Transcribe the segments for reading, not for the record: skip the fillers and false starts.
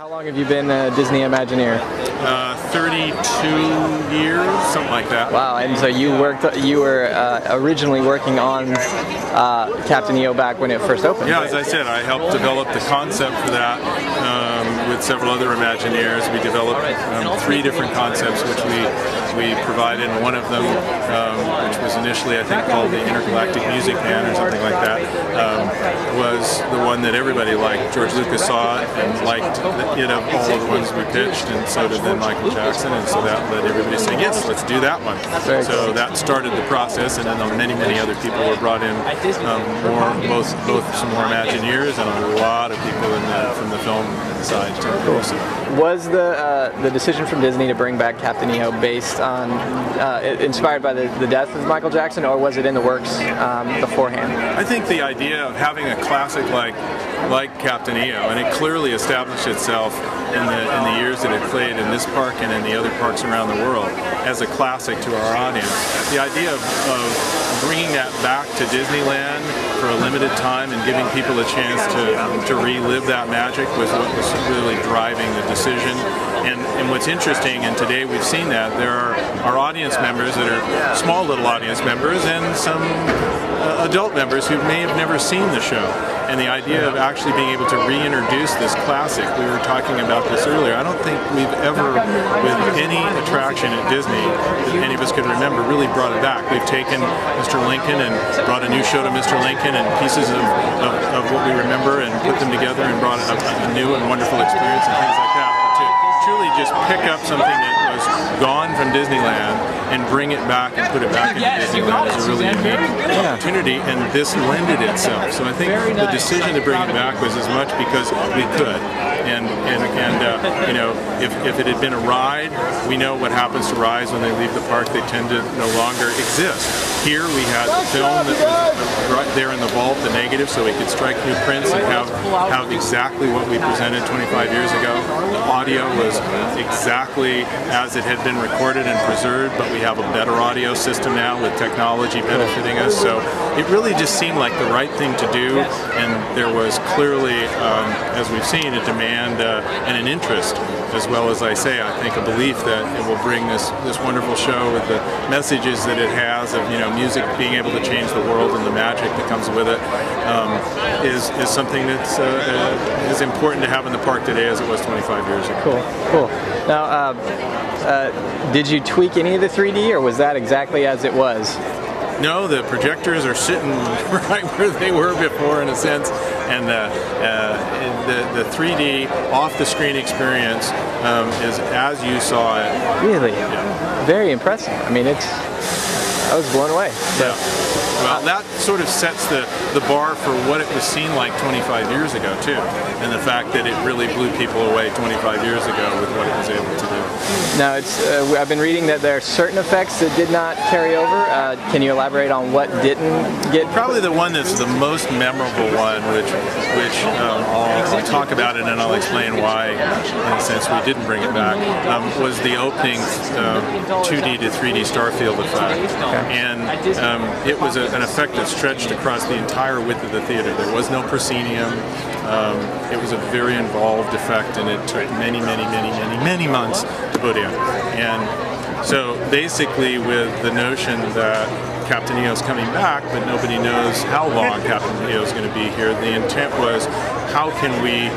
How long have you been a Disney Imagineer? 32 years, something like that. Wow, and so you were originally working on Captain EO back when it first opened. Yeah, as I said, I helped develop the concept for that with several other Imagineers. We developed 3 different concepts which we provided. One of them, which was initially I think called the Intergalactic Music Man or something like that, was the one that everybody liked. George Lucas saw it and liked it of all of the ones we pitched, and so did then Michael Jackson, and so that led everybody saying, yes, let's do that one. So that started the process, and then many other people were brought in, both some more Imagineers and a lot of people from the film side too. Cool. Was the decision from Disney to bring back Captain EO based on, inspired by the death of Michael Jackson, or was it in the works beforehand? I think the idea of having a classic like Captain EO, and it clearly established itself in the years that it played in this park and in the other parks around the world as a classic to our audience. The idea of bringing that back to Disneyland for a limited time and giving people a chance to relive that magic was what was really driving the decision. And what's interesting, and today we've seen that, there are our audience members that are small little audience members and some adult members who may have never seen the show. And the idea of actually being able to reintroduce this classic, we were talking about this earlier, I don't think we've ever, with any attraction at Disney that any of us could remember, really brought it back. We've taken Mr. Lincoln and brought a new show to Mr. Lincoln and pieces of what we remember and put them together and brought a new and wonderful experience and things like that. But to truly just pick up something that was gone from Disneyland and bring it back and put it back into Disneyland is a really unique opportunity, and this lended itself. So I think the decision to bring it back was as much because we could, and you know, if it had been a ride, we know what happens to rides when they leave the park. They tend to no longer exist. Here we had the film that was right there in the vault, the negative, so we could strike new prints and have exactly what we presented 25 years ago. The audio was exactly as it had been recorded and preserved, but we have a better audio system now with technology benefiting us. So it really just seemed like the right thing to do, and there was clearly, as we've seen, a demand and an interest, as well as I say, I think a belief that it will bring this wonderful show with the messages that it has of, you know, music being able to change the world and the magic that comes with it, is something that's as important to have in the park today as it was 25 years ago. Cool. Now, did you tweak any of the 3D, or was that exactly as it was? No, the projectors are sitting right where they were before, in a sense, and the 3D off-the-screen experience is as you saw it. Really? Yeah. Very impressive. I mean, I was blown away. So. Yeah. Well, that sort of sets the bar for what it was seen like 25 years ago, too, and the fact that it really blew people away 25 years ago with what it was able to do. Now, I've been reading that there are certain effects that did not carry over. Can you elaborate on what didn't get? Probably the one that's the most memorable one, which I'll talk about it and I'll explain why, in a sense, we didn't bring it back, was the opening 2D to 3D Starfield effect. Okay. And it was an effect that stretched across the entire width of the theater. There was no proscenium. It was a very involved effect, and it took many months to put in. And so basically, with the notion that Captain EO's coming back, but nobody knows how long Captain EO's going to be here, the intent was, how can we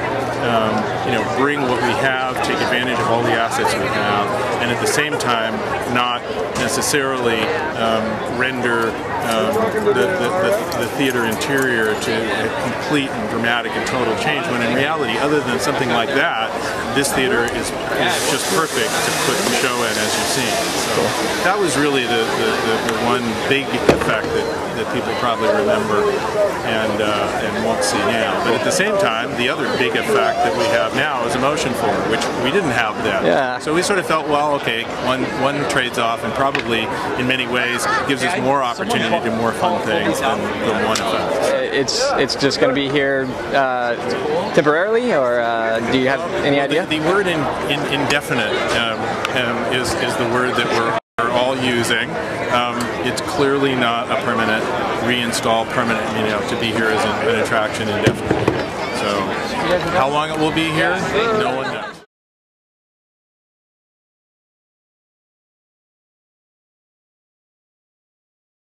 bring what we have, take advantage of all the assets we have, and at the same time not necessarily render the theater interior to a complete and dramatic and total change, when in reality, other than something like that, this theater is just perfect to put the show in, as you've seen. So that was really the one big effect that people probably remember and won't see now. But at the same time, the other big effect that we have now is a motion form, which we didn't have then. Yeah. So we sort of felt, well, okay, one trades off and probably in many ways gives us more opportunity to do more fun things than the one effect. It's just going to be here temporarily, or do you have any idea? The word indefinite is the word that we're all using. It's clearly not a permanent reinstall, permanent, to be here as an attraction indefinitely. So how long it will be here, no one